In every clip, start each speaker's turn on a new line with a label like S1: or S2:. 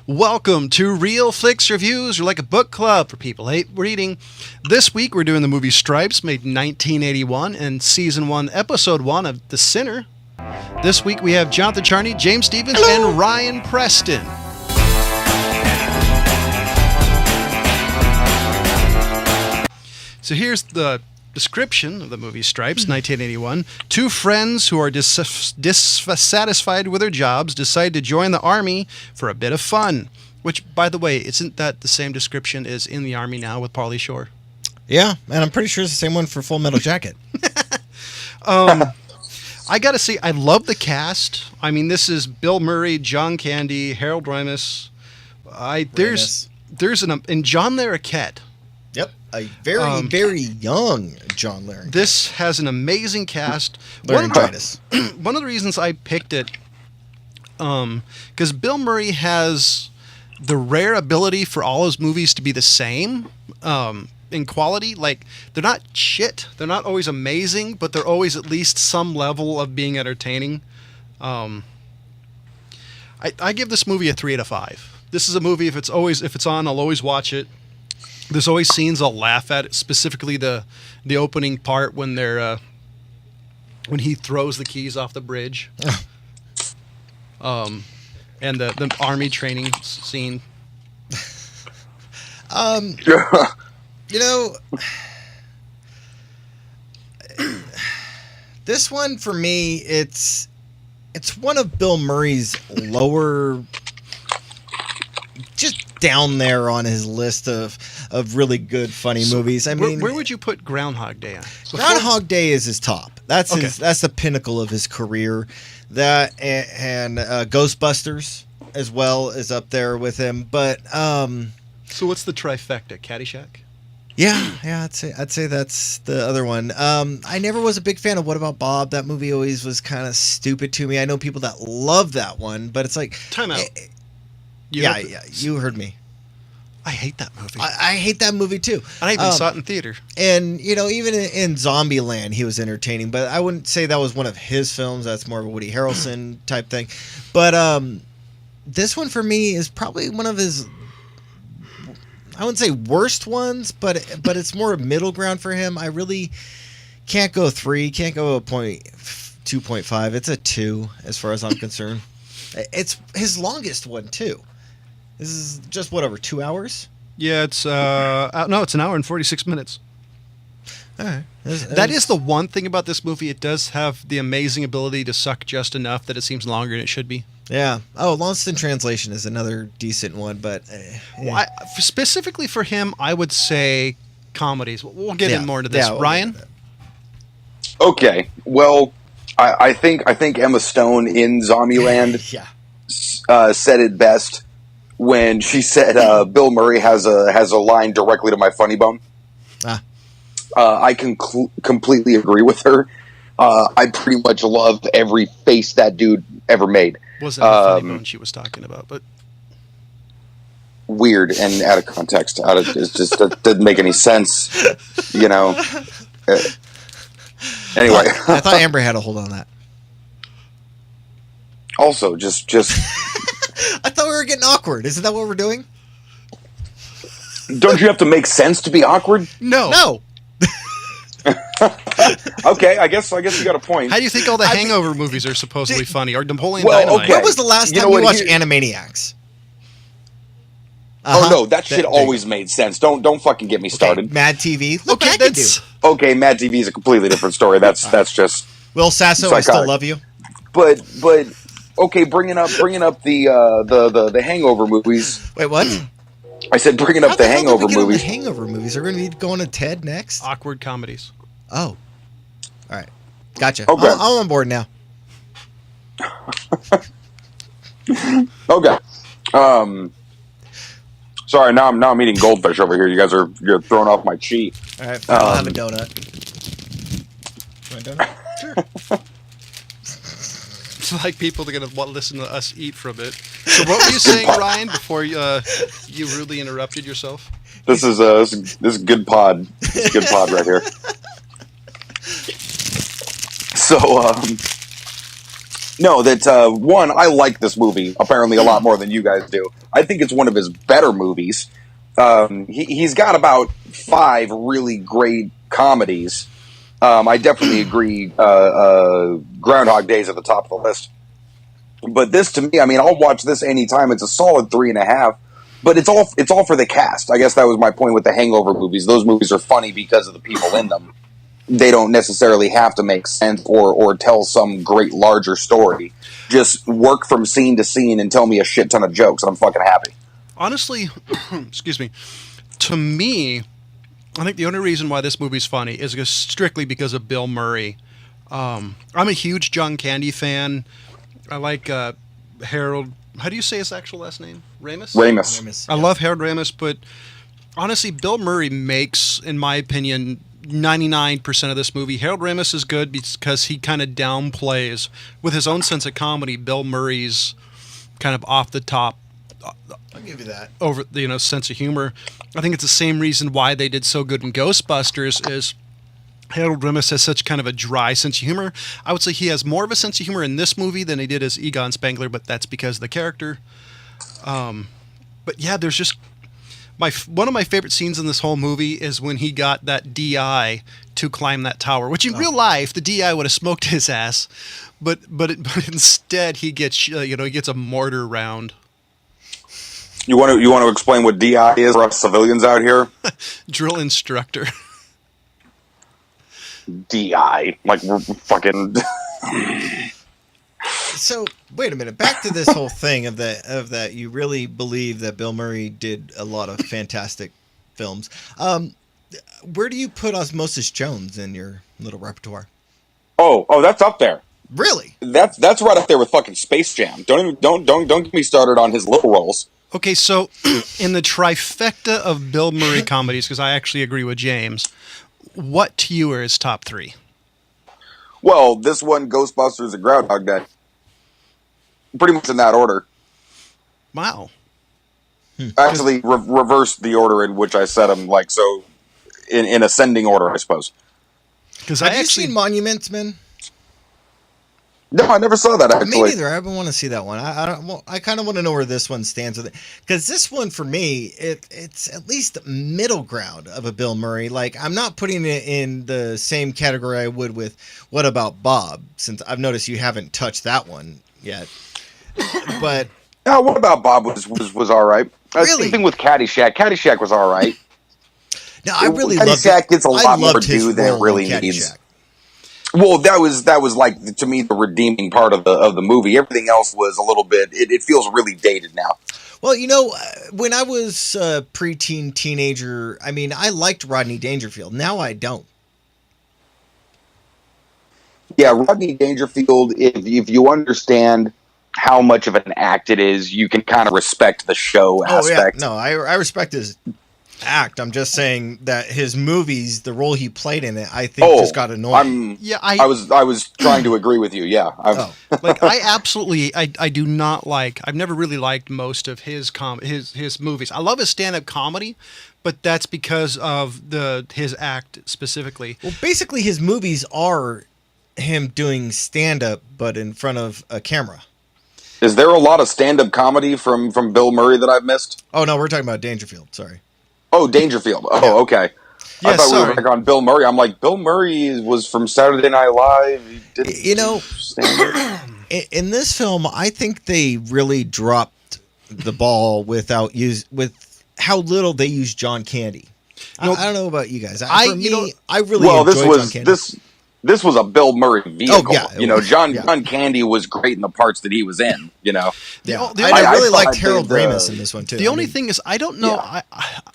S1: Welcome to Real Flix Reviews, or like a book club for people who hate reading. This week we're doing the movie Stripes, made in 1981, and Season 1, Episode 1 of The Sinner. This week we have Jonathan Charney, James Stevens, and Ryan Preston. So here's the description of the movie Stripes, 1981. Two friends who are dissatisfied with their jobs decide to join the army for a bit of fun. Which, by the way, isn't that the same description as In the Army Now with Pauly Shore?
S2: Yeah, and I'm pretty sure it's the same one for Full Metal Jacket.
S1: I gotta say, I love the cast. I mean, this is Bill Murray, John Candy, Harold Ramis. And John Larroquette.
S2: Yep, a very young John Larroquette.
S1: This has an amazing cast.
S2: Laryngitis.
S1: One of the reasons I picked it, because Bill Murray has the rare ability for all his movies to be the same in quality. Like, they're not shit. They're not always amazing, but they're always at least some level of being entertaining. I give this movie a 3 out of 5. This is a movie, if it's on, I'll always watch it. There's always scenes I'll laugh at, specifically the opening part when when he throws the keys off the bridge. And the army training scene.
S2: This one for me, it's one of Bill Murray's lower, just down there on his list of really good funny movies. I mean,
S1: where would you put Groundhog Day on?
S2: Groundhog Day is his top. That's the pinnacle of his career. That and Ghostbusters as well is up there with him. But
S1: so what's the trifecta? Caddyshack?
S2: Yeah, I'd say that's the other one. I never was a big fan of What About Bob? That movie always was kind of stupid to me. I know people that love that one, but it's like
S1: time out.
S2: You heard me.
S1: I hate that movie.
S2: I hate that movie too.
S1: And I even saw it in theater.
S2: And even in Zombieland, he was entertaining, but I wouldn't say that was one of his films. That's more of a Woody Harrelson type thing. But this one for me is probably one of his, I wouldn't say worst ones, but it's more middle ground for him. I really can't go 3, can't go 2.5. It's a 2 as far as I'm concerned. It's his longest one too. This is just over 2 hours?
S1: Yeah, it's it's an hour and 46 minutes.
S2: All right.
S1: That is the one thing about this movie. It does have the amazing ability to suck just enough that it seems longer than it should be.
S2: Yeah. Oh, Lost in Translation is another decent one, but
S1: specifically for him, I would say comedies. We'll get in more into this.
S2: We'll
S1: Ryan?
S3: Okay. Well, I think Emma Stone in Zombieland said it best when she said Bill Murray has a line directly to my funny bone. I can completely agree with her. I pretty much love every face that dude ever made.
S1: Wasn't the funny bone she was talking about, but
S3: weird and out of context. It just didn't make any sense, Anyway,
S2: I thought Amber had a hold on that.
S3: Also, just.
S2: I thought we were getting awkward. Isn't that what we're doing?
S3: Don't you have to make sense to be awkward?
S2: No.
S3: Okay, I guess you got a point.
S1: How do you think all the Hangover movies are supposedly funny? Or Napoleon Dynamite?
S3: Okay.
S2: When was the last time you watched Animaniacs?
S3: Oh no, that shit always made sense. Don't fucking get me started.
S2: Mad TV. Look
S1: Okay,
S2: what I can do.
S3: Okay, Mad TV is a completely different story. That's just
S2: Will Sasso, I still love you.
S3: But okay, bringing up the Hangover movies.
S2: Wait, what?
S3: I said bringing up the Hangover movies.
S2: The Hangover movies are going to be going to Ted next.
S1: Awkward comedies.
S2: Oh, all right, gotcha.
S3: Okay.
S2: I'm on board now.
S3: Okay. Sorry, now I'm eating goldfish over here. You guys you're throwing off my cheat.
S2: All right, I'll have a donut. You want a donut? Sure.
S1: It's like people are going to listen to us eat from it. So what were you saying, Ryan, before you rudely interrupted yourself?
S3: This is good pod. This is good pod right here. So, no, that one, I like this movie apparently a lot more than you guys do. I think it's one of his better movies. He's got about 5 really great comedies. I definitely agree. Groundhog Day is at the top of the list. But this, to me, I mean, I'll watch this anytime. It's a solid 3.5. But it's all for the cast. I guess that was my point with the Hangover movies. Those movies are funny because of the people in them. They don't necessarily have to make sense or tell some great larger story. Just work from scene to scene and tell me a shit ton of jokes, and I'm fucking happy.
S1: Honestly, excuse me, to me, I think the only reason why this movie's funny is strictly because of Bill Murray. I'm a huge John Candy fan. I like Harold. How do you say his actual last name? Ramis? I love Harold Ramis, but honestly, Bill Murray makes, in my opinion, 99% of this movie. Harold Ramis is good because he kind of downplays, with his own sense of comedy, Bill Murray's kind of off the top.
S2: I'll give you that.
S1: Over sense of humor. I think it's the same reason why they did so good in Ghostbusters is Harold Ramis has such kind of a dry sense of humor. I would say he has more of a sense of humor in this movie than he did as Egon Spengler, but that's because of the character. But yeah, there's just one of my favorite scenes in this whole movie is when he got that DI to climb that tower, which in real life the DI would have smoked his ass, but instead he gets he gets a mortar round.
S3: You want to explain what DI is for us civilians out here?
S1: Drill instructor.
S3: DI, like we're fucking.
S2: So wait a minute. Back to this whole thing of that. You really believe that Bill Murray did a lot of fantastic films. Where do you put Osmosis Jones in your little repertoire?
S3: Oh, that's up there.
S2: Really?
S3: That's right up there with fucking Space Jam. Don't get me started on his little roles.
S1: Okay, so in the trifecta of Bill Murray comedies, because I actually agree with James, what to you are his top 3?
S3: Well, this one, Ghostbusters, and Groundhog Day. Pretty much in that order.
S1: Wow.
S3: I actually reversed the order in which I said them, like, so, in ascending order, I suppose.
S2: Have you seen Monuments Men?
S3: No, I never saw that, actually.
S2: Me neither. I want to see that one. I kind of want to know where this one stands with it. Because this one, for me, it's at least middle ground of a Bill Murray. Like, I'm not putting it in the same category I would with What About Bob, since I've noticed you haven't touched that one yet. But...
S3: No, What About Bob was all right.
S2: Really?
S3: Same thing with Caddyshack. Caddyshack was all right.
S2: No, I really loved it.
S3: Caddyshack gets a lot more due than it really needs. Well, that was like, to me, the redeeming part of the movie. Everything else was a little bit. It feels really dated now.
S2: Well, when I was a preteen teenager, I mean, I liked Rodney Dangerfield. Now I don't.
S3: Yeah, Rodney Dangerfield. If you understand how much of an act it is, you can kind of respect the show aspect.
S2: Yeah. No, I respect his act. I'm just saying that his movies, the role he played in it, I think just got annoying.
S3: I was trying to agree with you. Yeah.
S1: Like I absolutely, I do not like. I've never really liked most of his movies. I love his stand-up comedy, but that's because of his act specifically.
S2: Well, basically, his movies are him doing stand-up, but in front of a camera.
S3: Is there a lot of stand-up comedy from Bill Murray that I've missed?
S2: Oh no, we're talking about Dangerfield. Sorry.
S3: Oh, Dangerfield. Oh, yeah. Okay.
S1: Yeah,
S3: I thought we were back on Bill Murray. I'm like, Bill Murray was from Saturday Night Live. He didn't
S2: in this film, I think they really dropped the ball with how little they use John Candy. I don't know about you guys. I really enjoyed John Candy.
S3: This was a Bill Murray vehicle.
S2: Oh, yeah,
S3: John Candy was great in the parts that he was in.
S2: Yeah. I really liked Harold Ramis in this one too.
S1: The only thing is, I don't know. Yeah.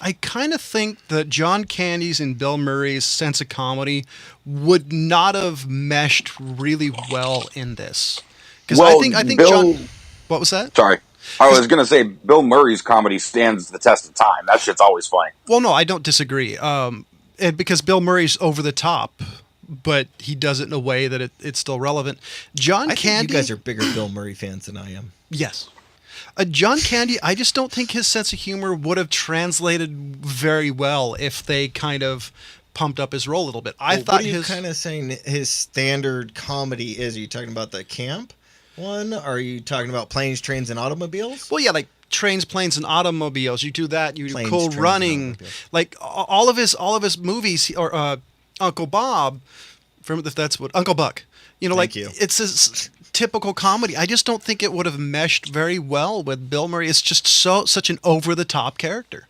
S1: I kind of think that John Candy's and Bill Murray's sense of comedy would not have meshed really well in this. Because I think Bill, John. What was that?
S3: Sorry. I was going to say Bill Murray's comedy stands the test of time. That shit's always funny.
S1: Well, no, I don't disagree. Because Bill Murray's over the top, but he does it in a way that it's still relevant.
S2: I think you guys are bigger Bill Murray fans than I am.
S1: Yes. John Candy, I just don't think his sense of humor would have translated very well if they kind of pumped up his role a little bit. What are you
S2: kind of saying his standard comedy is? Are you talking about the camp one? Are you talking about Planes, Trains, and Automobiles?
S1: Well, yeah, like Trains, Planes, and Automobiles. You do that. You do
S2: Planes,
S1: Cool
S2: Trains, and
S1: Running.
S2: Automobiles.
S1: Like all of his movies, or Uncle Bob, from if that's what Uncle Buck.
S2: Thank you.
S1: It's his typical comedy. I just don't think it would have meshed very well with Bill Murray. It's just such an over the top character.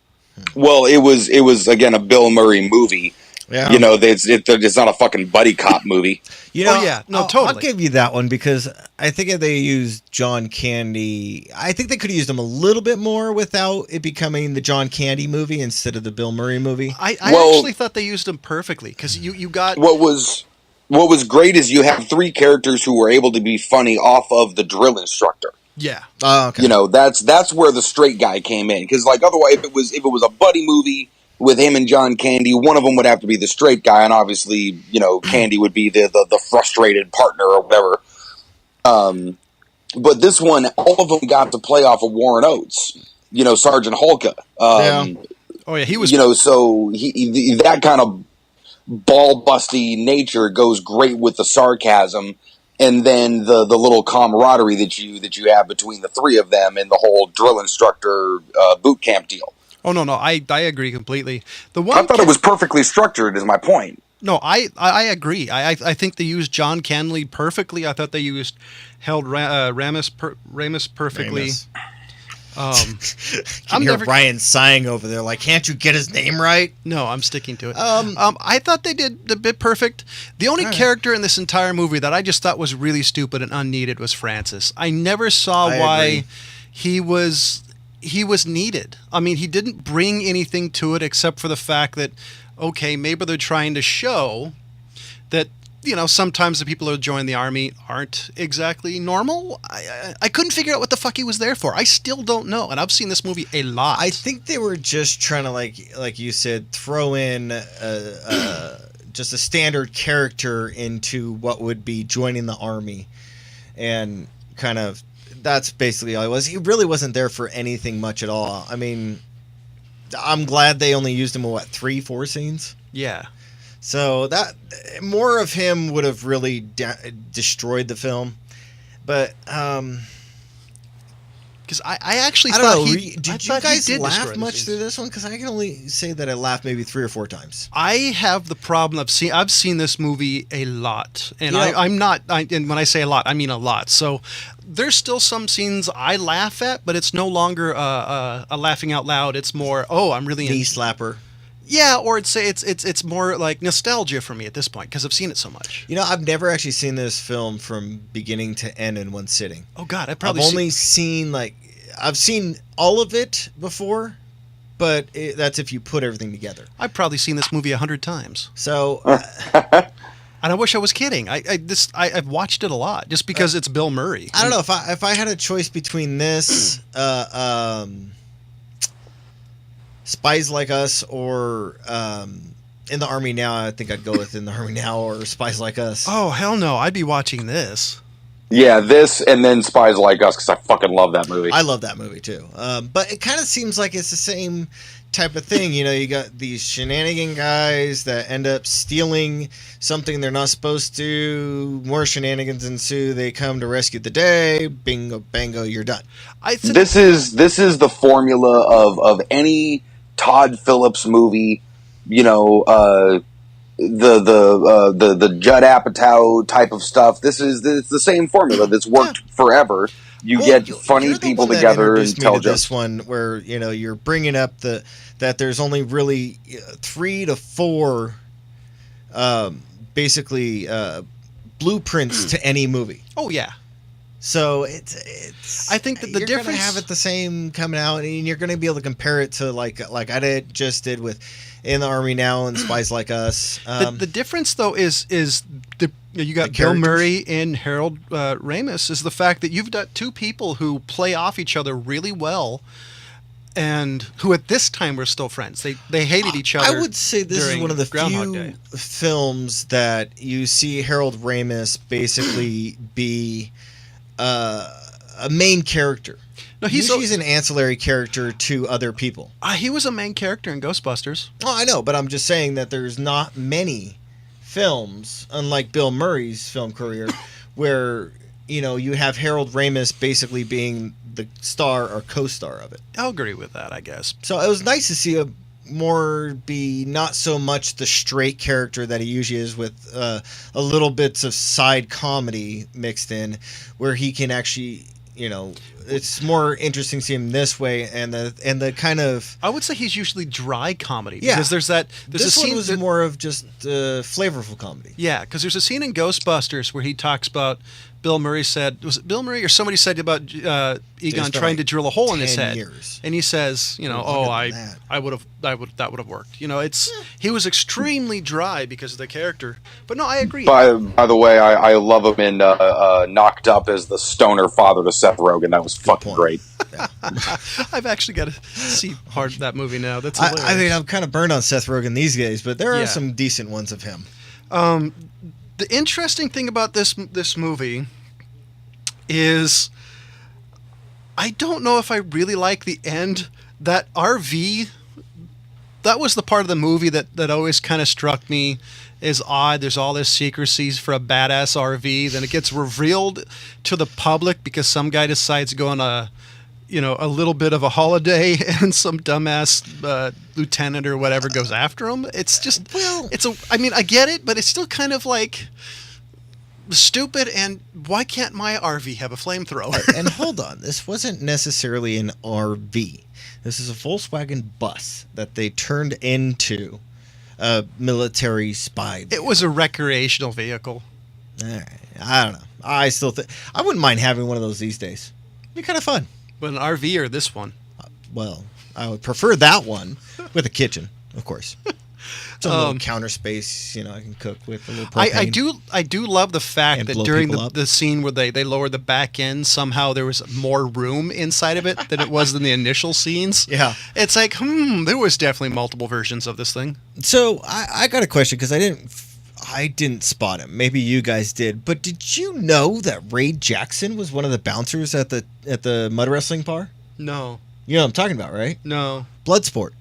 S3: Well, it was again a Bill Murray movie.
S2: Yeah.
S3: It's not a fucking buddy cop movie.
S1: Totally.
S2: I'll give you that one because I think if they used John Candy, I think they could have used him a little bit more without it becoming the John Candy movie instead of the Bill Murray movie.
S1: I actually thought they used him perfectly because you got
S3: What was great is you have three characters who were able to be funny off of the drill instructor.
S1: yeah.
S2: Oh, okay.
S3: That's where the straight guy came in, because like otherwise if it was a buddy movie with him and John Candy, one of them would have to be the straight guy, and obviously Candy would be the frustrated partner or whatever. But this one, all of them got to play off of Warren Oates, Sergeant Hulka.
S1: Oh yeah, he was.
S3: So he that kind of ball busty nature goes great with the sarcasm, and then the little camaraderie that you have between the three of them and the whole drill instructor boot camp deal.
S1: Oh no, I agree completely.
S3: I thought it was perfectly structured. Is my point.
S1: No, I agree. I think they used John Canley perfectly. I thought they used Ramis perfectly.
S2: Can
S1: I'm
S2: hear
S1: never
S2: Ryan sighing over there, like, can't you get his name right?
S1: No, I'm sticking to it. I thought they did the bit perfect. The only character in this entire movie that I just thought was really stupid and unneeded was Francis. I never saw why he was needed. I mean, he didn't bring anything to it except for the fact that, okay, maybe they're trying to show that, sometimes the people who join the army aren't exactly normal. I couldn't figure out what the fuck he was there for. I still don't know, and I've seen this movie a lot.
S2: I think they were just trying to, like you said, throw in just a standard character into what would be joining the army, and kind of that's basically all it was. He really wasn't there for anything much at all. I mean, I'm glad they only used him in 3-4 scenes.
S1: Yeah.
S2: So that more of him would have really destroyed the film, but
S1: because I actually
S2: I
S1: thought
S2: don't know.
S1: did
S2: You guys laugh much through this one? Because I can only say that I laughed maybe 3 or 4 times.
S1: I have the problem I've seen this movie a lot, and and when I say a lot, I mean a lot. So there's still some scenes I laugh at, but it's no longer a laughing out loud. It's more, I'm really
S2: knee slapper.
S1: Yeah, or it's more like nostalgia for me at this point because I've seen it so much.
S2: I've never actually seen this film from beginning to end in one sitting.
S1: Oh God, I've seen all of it before, but that's if you put everything together. I've probably seen this movie 100 times.
S2: So,
S1: and I wish I was kidding. I've watched it a lot just because it's Bill Murray.
S2: I don't know if I had a choice between this, Spies Like Us, or In the Army Now. I think I'd go with In the Army Now or Spies Like Us.
S1: Oh hell no! I'd be watching this.
S3: Yeah, this and then Spies Like Us, because I fucking love that movie.
S2: I love that movie too. But it kind of seems like it's the same type of thing. You got these shenanigan guys that end up stealing something they're not supposed to. More shenanigans ensue. They come to rescue the day. Bingo, bango, you're done.
S3: This is the formula of any Todd Phillips movie. The Judd Apatow type of stuff. It's the same formula that's worked forever. You get funny people together and tell jokes.
S2: This one where you're bringing up that there's only really 3 to 4 basically blueprints to any movie.
S1: Oh yeah.
S2: So it's.
S1: I think that the
S2: you're
S1: difference.
S2: You're gonna have it the same coming out, and you're gonna be able to compare it to like I just did with In the Army Now and Spies Like Us.
S1: The difference though is you got Bill Murray and Harold Ramis is the fact that you've got two people who play off each other really well, and who at this time were still friends. They hated each other.
S2: I would say this is one of the few films that you see Harold Ramis basically be a main character. No, he's an ancillary character to other people.
S1: He was a main character in Ghostbusters.
S2: Oh, I know, but I'm just saying that there's not many films, unlike Bill Murray's film career, where you have Harold Ramis basically being the star or co-star of it.
S1: I'll agree with that, I guess.
S2: So it was nice to see a more be not so much the straight character that he usually is, with a little bits of side comedy mixed in, where he can actually, it's more interesting to see him this way, and the kind of,
S1: I would say he's usually dry comedy.
S2: Yeah.
S1: Because there's
S2: this
S1: a scene
S2: one was more of just flavorful comedy.
S1: Yeah, because there's a scene in Ghostbusters where he talks about, Bill Murray said, was it Bill Murray or somebody said about Egon trying to drill a hole in his
S2: 10
S1: head,
S2: years.
S1: and he says, that would have worked. He was extremely dry because of the character. But no, I agree.
S3: By the way, I love him in Knocked Up as the stoner father to Seth Rogen. That was fucking great.
S2: Yeah.
S1: I've actually got to see part of that movie now. That's hilarious.
S2: I mean, I'm kind of burned on Seth Rogen these days, but there are some decent ones of him.
S1: The interesting thing about this movie is I don't know if I really like the end. That RV, that was the part of the movie that always kind of struck me as odd. There's all this secrecy for a badass RV. Then it gets revealed to the public because some guy decides to go on a little bit of a holiday, and some dumbass lieutenant or whatever goes after him. It's just, I get it, but it's still kind of like stupid. And why can't my RV have a flamethrower?
S2: And hold on, this wasn't necessarily an RV. This is a Volkswagen bus that they turned into a military spy vehicle.
S1: It was a recreational vehicle.
S2: All right. I don't know. I still think I wouldn't mind having one of those these days. It'd be kind of fun.
S1: But an RV or this one?
S2: Well, I would prefer that one with a kitchen, of course. Some little counter space, I can cook with a little propane.
S1: I do love the fact that during the scene where they lowered the back end, somehow there was more room inside of it than it was in the initial scenes.
S2: Yeah.
S1: It's like, there was definitely multiple versions of this thing.
S2: So I got a question, because I didn't spot him. Maybe you guys did. But did you know that Ray Jackson was one of the bouncers at the mud wrestling bar?
S1: No.
S2: You know what I'm talking about, right?
S1: No.
S2: Bloodsport.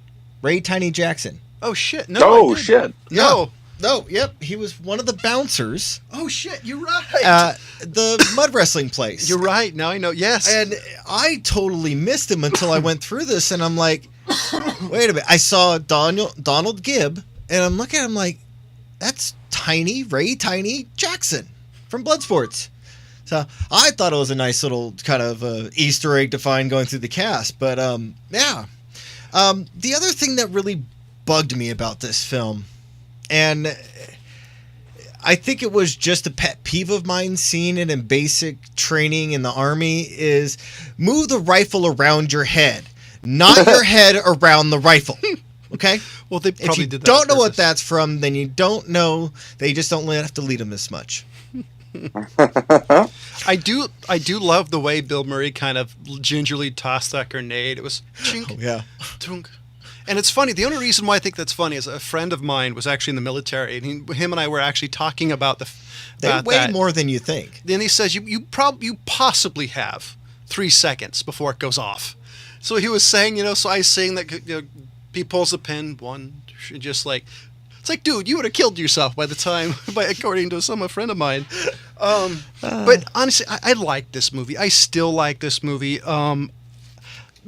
S2: Ray Tiny Jackson.
S1: Oh, shit. No.
S3: Oh, shit.
S1: No.
S2: No, yep. He was one of the bouncers.
S1: Oh, shit. You're right.
S2: The mud wrestling place.
S1: You're right. Now I know. Yes.
S2: And I totally missed him until I went through this, and I'm like, wait a minute. I saw Donald Gibb, and I'm looking at him like, that's Ray Tiny Jackson from Bloodsports. So I thought it was a nice little kind of Easter egg to find going through the cast. But yeah. The other thing that really bugged me about this film, and I think it was just a pet peeve of mine seeing it in basic training in the Army, is move the rifle around your head, not your head around the rifle. Okay?
S1: Well, they probably
S2: did
S1: that.
S2: If you don't know what that's from, then you don't know. They just don't have to lead them this much.
S1: I do love the way Bill Murray kind of gingerly tossed that grenade. It was chink, tunk. And it's funny. The only reason why I think that's funny is a friend of mine was actually in the military, and him and I were actually talking about
S2: they weigh more than you think.
S1: Then he says you possibly have 3 seconds before it goes off. So he was saying, so I was saying that he pulls the pin, one, just like, it's like, dude, you would have killed yourself by the time, according to a friend of mine. But honestly, I like this movie. I still like this movie.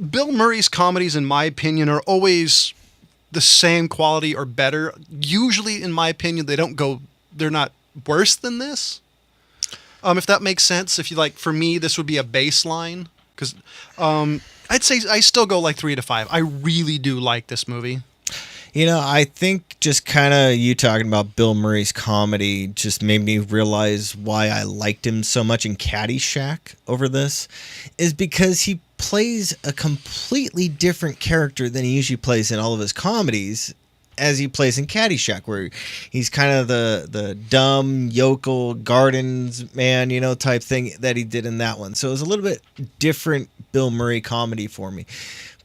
S1: Bill Murray's comedies, in my opinion, are always the same quality or better. Usually, in my opinion, they're not worse than this. If that makes sense. If you like, for me, this would be a baseline. Because I'd say I still go like 3 to 5. I really do like this movie.
S2: I think just kind of you talking about Bill Murray's comedy just made me realize why I liked him so much in Caddyshack over this, is because he plays a completely different character than he usually plays in all of his comedies, as he plays in Caddyshack, where he's kind of the dumb yokel gardens man, type thing that he did in that one. So it was a little bit different Bill Murray comedy for me.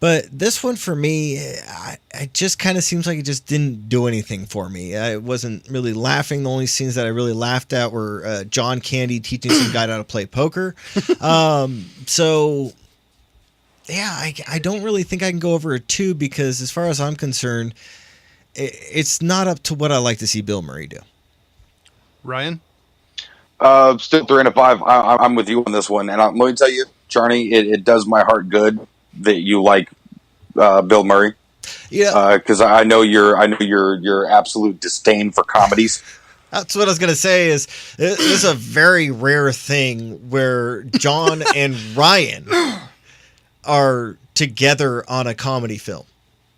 S2: But this one for me, it just kind of seems like it just didn't do anything for me. I wasn't really laughing. The only scenes that I really laughed at were John Candy teaching some guy how to play poker. So, yeah, I don't really think I can go over a 2, because as far as I'm concerned, it's not up to what I like to see Bill Murray do.
S1: Ryan?
S3: Still 3 and a 5. I'm with you on this one. And let me tell you, Charney, it does my heart good that you like Bill Murray.
S2: Yeah,
S3: because I know your absolute disdain for comedies.
S2: that's what I was gonna say. Is this is a very rare thing where John and Ryan are together on a comedy film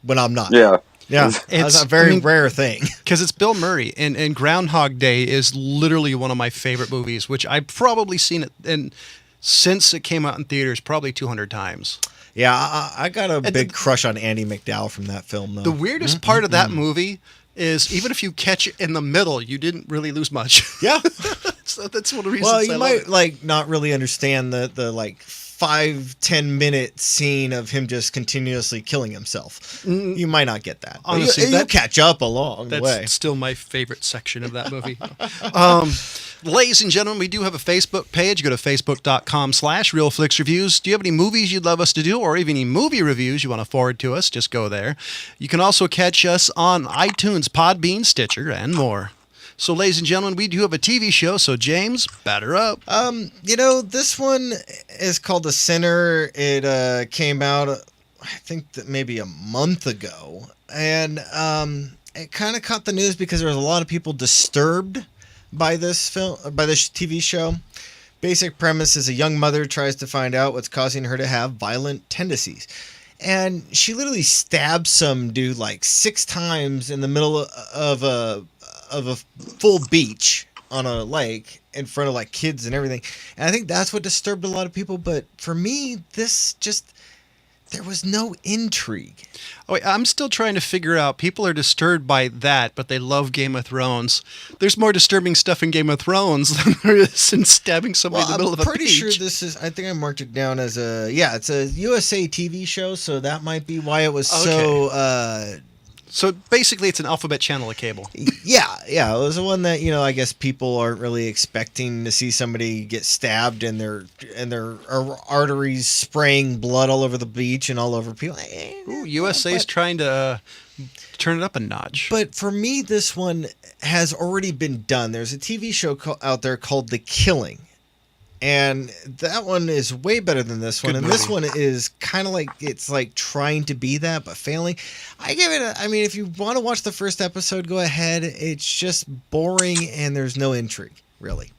S2: when I'm not.
S3: Yeah.
S2: Yeah, that's a very rare thing.
S1: Because it's Bill Murray, and Groundhog Day is literally one of my favorite movies, which I've probably seen it since it came out in theaters probably 200 times.
S2: Yeah, I got a big crush on Andy McDowell from that film, though.
S1: The weirdest part of that movie is even if you catch it in the middle, you didn't really lose much.
S2: Yeah.
S1: So that's one of the reasons.
S2: Well, you
S1: I
S2: might
S1: love it.
S2: not really understand the 5-10 minute scene of him just continuously killing himself. You might not get that.
S1: Honestly,
S2: you'll catch up along the way.
S1: That's still my favorite section of that movie. Ladies and gentlemen, we do have a Facebook page. Go to facebook.com/RealFlixReviews. Do you have any movies you'd love us to do, or even any movie reviews you want to forward to us? Just go there. You can also catch us on iTunes, Podbean, Stitcher, and more. So, ladies and gentlemen, we do have a TV show. So, James, batter up.
S2: This one is called The Sinner. It came out, I think, that maybe a month ago, and it kind of caught the news because there was a lot of people disturbed by this TV show. Basic premise is a young mother tries to find out what's causing her to have violent tendencies. And she literally stabs some dude 6 times in the middle of a full beach on a lake in front of kids and everything. And I think that's what disturbed a lot of people. But for me, there was no intrigue.
S1: Oh, I'm still trying to figure out. People are disturbed by that, but they love Game of Thrones. There's more disturbing stuff in Game of Thrones than there is in stabbing somebody in the middle of a beach.
S2: I'm pretty sure this is. I think I marked it down as it's a USA TV show, so that might be why it was so.
S1: So basically, it's an alphabet channel of cable.
S2: Yeah. It was the one that I guess people aren't really expecting to see somebody get stabbed and their arteries spraying blood all over the beach and all over people.
S1: Ooh, USA's trying to turn it up a notch.
S2: But for me, this one has already been done. There's a TV show out there called The Killing. And that one is way better than this one.
S1: Good
S2: and
S1: movie.
S2: This one is kind of it's trying to be that, but failing. I give it if you want to watch the first episode, go ahead. It's just boring and there's no intrigue, really.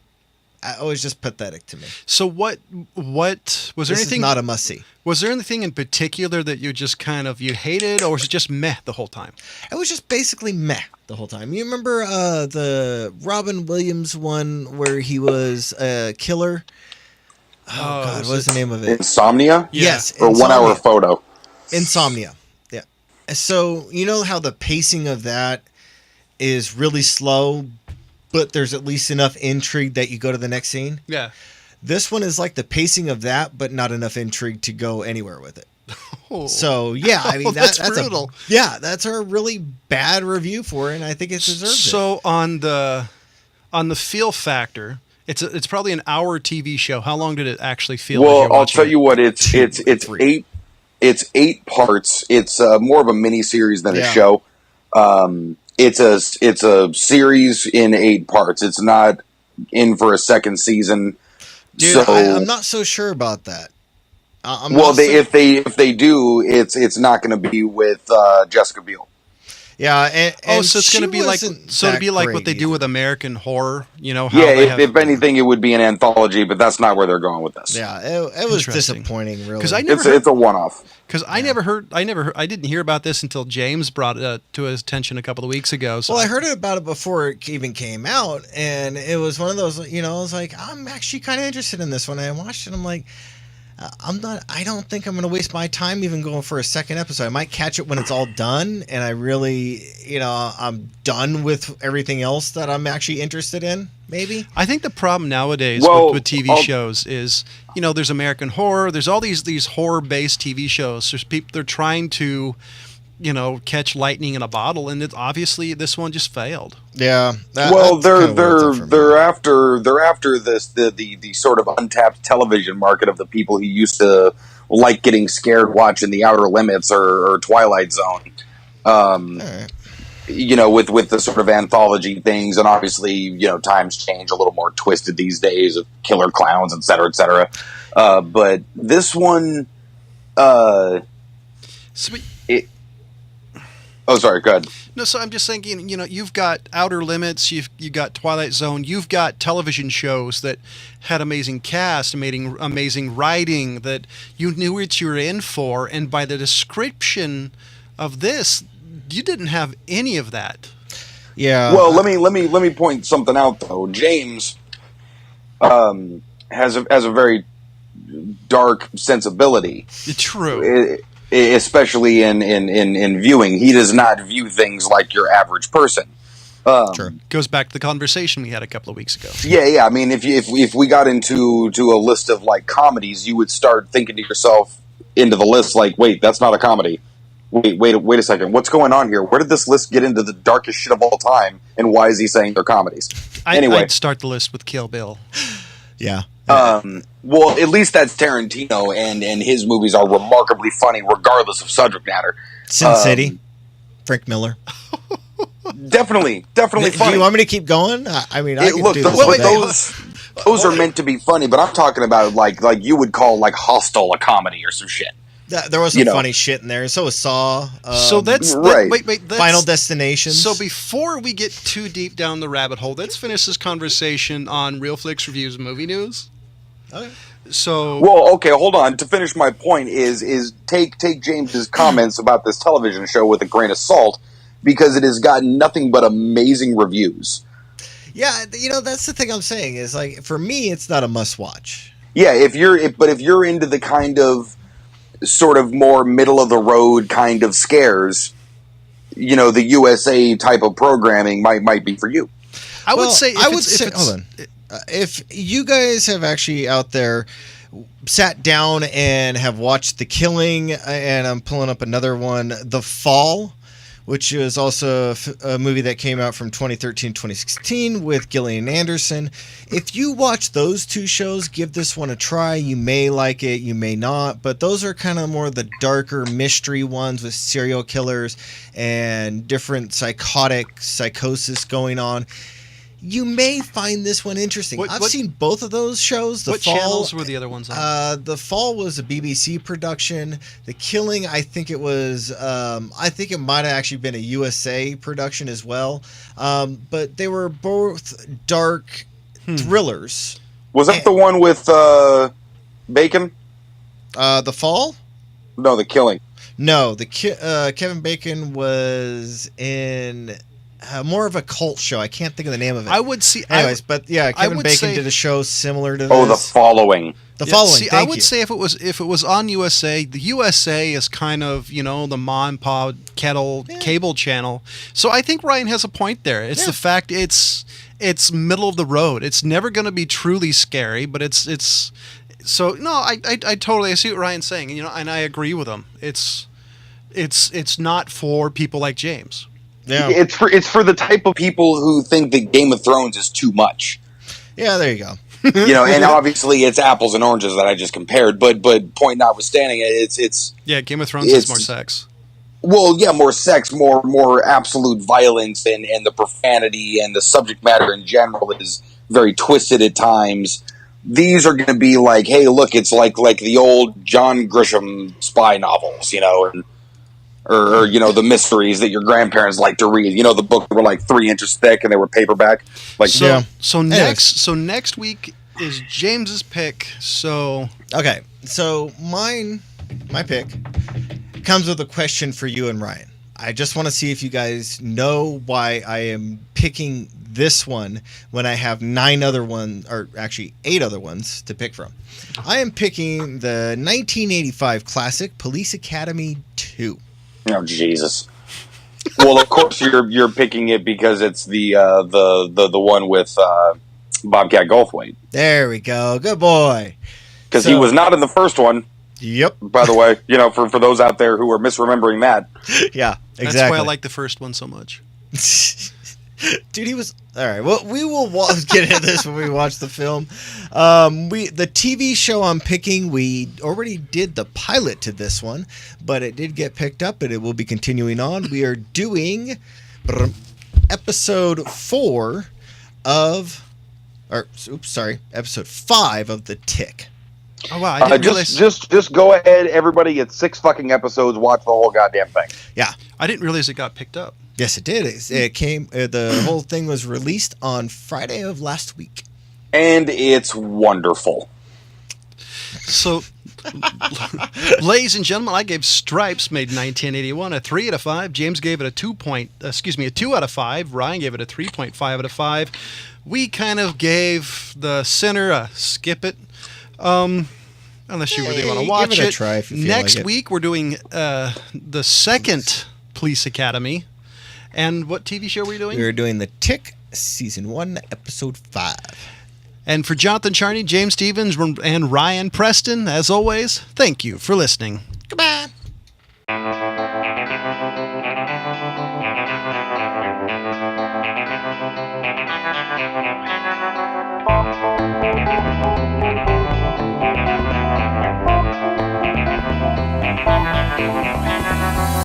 S2: It was just pathetic to me.
S1: So what was there
S2: This
S1: anything?
S2: is not a must-see.
S1: Was there anything in particular that you just you hated, or was it just meh the whole time?
S2: It was just basically meh the whole time. You remember the Robin Williams one where he was a killer? Oh God, what's the name of it?
S3: Insomnia?
S1: Yeah.
S2: Yes.
S3: Or
S2: Insomnia.
S3: 1 Hour Photo?
S2: Insomnia. Yeah. So you know how the pacing of that is really slow, but there's at least enough intrigue that you go to the next scene?
S1: Yeah.
S2: This one is like the pacing of that, but not enough intrigue to go anywhere with it.
S1: Oh.
S2: So yeah,
S1: That's brutal.
S2: That's a really bad review for it, and I think it deserves it.
S1: So on the feel factor, it's probably an hour TV show. How long did it actually feel?
S3: Well, I'll tell you what. It's 8. It's 8 parts. It's more of a mini series than a show. It's a series in 8 parts. It's not in for a second season.
S2: Dude,
S3: so,
S2: I'm not so sure about that.
S3: if they do, it's not going to be with Jessica Biel.
S2: Yeah, and
S1: so it's going to be like what they do with American Horror. How
S3: if anything, it would be an anthology, but that's not where they're going with this.
S2: Yeah, it was disappointing, really.
S1: Because
S3: it's a one-off.
S1: Because I didn't hear about this until James brought it to his attention a couple of weeks ago. So
S2: I heard about it before it even came out, and it was one of those. I was like, I'm actually kind of interested in this one. And I watched it. I'm like, I don't think I'm going to waste my time even going for a second episode. I might catch it when it's all done, and I really, I'm done with everything else that I'm actually interested in. Maybe.
S1: I think the problem nowadays with TV shows is, there's American Horror. There's all these horror-based TV shows. There's people. They're trying to, catch lightning in a bottle, and obviously this one just failed.
S2: Yeah.
S3: They're after this the sort of untapped television market of the people who used to like getting scared watching The Outer Limits or Twilight Zone.
S2: Right.
S3: With the sort of anthology things, and obviously, times change, a little more twisted these days of killer clowns, et cetera, et cetera. But this one,
S1: Sweet.
S3: Oh, sorry. Go ahead.
S1: No, so I'm just thinking, you've got Outer Limits, you've got Twilight Zone, you've got television shows that had amazing cast, amazing writing, that you knew what you were in for, and by the description of this, you didn't have any of that.
S2: Yeah.
S3: Well, let me point something out though. James has a very dark sensibility.
S1: True.
S3: Especially in viewing. He does not view things like your average person.
S2: Sure.
S1: Goes back to the conversation we had a couple of weeks ago.
S3: Yeah. I mean, if we got into a list of like comedies, you would start thinking to yourself into the list like, wait, that's not a comedy. Wait a second. What's going on here? Where did this list get into the darkest shit of all time? And why is he saying they're comedies? Anyway,
S1: I'd start the list with Kill Bill.
S2: Yeah.
S3: Well, at least that's Tarantino, and his movies are remarkably funny, regardless of subject matter.
S2: Sin City, Frank Miller.
S3: Definitely funny.
S2: Do you want me to keep going? I mean, I can
S3: look,
S2: do this.
S3: those are meant to be funny, but I'm talking about like you would call like Hostel a comedy or some shit.
S2: There was some funny shit in there. So was Saw.
S1: So that's
S3: right.
S1: Wait.
S2: Final Destination.
S1: So before we get too deep down the rabbit hole, let's finish this conversation on Real Flix Reviews Movie News.
S2: Okay.
S1: So
S3: well, okay, hold on. To finish my point is take James's comments about this television show with a grain of salt, because it has gotten nothing but amazing reviews.
S2: Yeah, that's the thing I'm saying is like for me, it's not a must watch.
S3: Yeah, if you're into the kind of sort of more middle of the road kind of scares, the USA type of programming might be for you.
S1: I would say
S2: hold on. If you guys have actually out there sat down and have watched The Killing, and I'm pulling up another one, The Fall, which is also a movie that came out from 2013-2016 with Gillian Anderson. If you watch those two shows, give this one a try. You may like it, you may not, but those are kind of more the darker mystery ones with serial killers and different psychosis going on. You may find this one interesting. I've seen both of those shows.
S1: What channels were the other ones on?
S2: The Fall was a BBC production. The Killing, I think it was. I think it might have actually been a USA production as well. But they were both dark thrillers.
S3: Was that the one with Bacon?
S2: The Fall?
S3: No, The Killing.
S2: No, Kevin Bacon was in. More of a cult show. I can't think of the name of it.
S1: I would see.
S2: Anyways, but yeah, Kevin Bacon did a show similar to this.
S3: Oh, The Following.
S2: The Following.
S1: See, I would say if it was on USA, the USA is kind of the mom and pop cable channel. So I think Ryan has a point there. It's the fact it's middle of the road. It's never going to be truly scary, but it's. So no, I totally see what Ryan's saying, and I agree with him. It's not for people like James.
S3: Yeah. It's for the type of people who think that Game of Thrones is too much.
S2: Yeah, there you go.
S3: And obviously it's apples and oranges that I just compared, but point notwithstanding, it's
S1: Game of Thrones has more sex.
S3: Well, yeah, more sex, more absolute violence, and the profanity and the subject matter in general is very twisted at times. These are going to be like, hey, look, it's like the old John Grisham spy novels, and. Or the mysteries that your grandparents like to read. The book that were like 3 inches thick and they were paperback.
S1: So next week is James's pick. So
S2: okay, so my pick comes with a question for you and Ryan. I just want to see if you guys know why I am picking this one when I have 8 other ones to pick from. I am picking the 1985 classic Police Academy 2.
S3: Oh, Jesus. Well, of course you're picking it because it's the one with Bobcat Goldthwait.
S2: There we go. Good boy.
S3: Because he was not in the first one.
S2: Yep.
S3: By the way, for those out there who are misremembering that.
S2: Yeah, exactly.
S1: That's why I like the first one so much.
S2: Dude, he was all right. Well, we will get into this when we watch the film. The TV show I'm picking, we already did the pilot to this one, but it did get picked up, and it will be continuing on. We are doing episode 5 of The Tick.
S1: Oh wow! I didn't realize.
S3: Just go ahead. Everybody gets 6 fucking episodes. Watch the whole goddamn thing.
S2: Yeah.
S1: I didn't realize it got picked up.
S2: Yes, it did. It came. The whole thing was released on Friday of last week,
S3: and it's wonderful.
S1: So, ladies and gentlemen, I gave Stripes, made in 1981, a 3 out of 5. James gave it a 2 out of 5. Ryan gave it a 3.5 out of 5. We kind of gave The Sinner a skip it. Unless you really want to watch
S2: give it a try if you feel
S1: Next
S2: like it.
S1: week, we're doing the second Police Academy. And what TV show are we doing?
S2: We're doing The Tick, Season 1, Episode 5.
S1: And for Jonathan Charney, James Stevens, and Ryan Preston, as always, thank you for listening. Goodbye.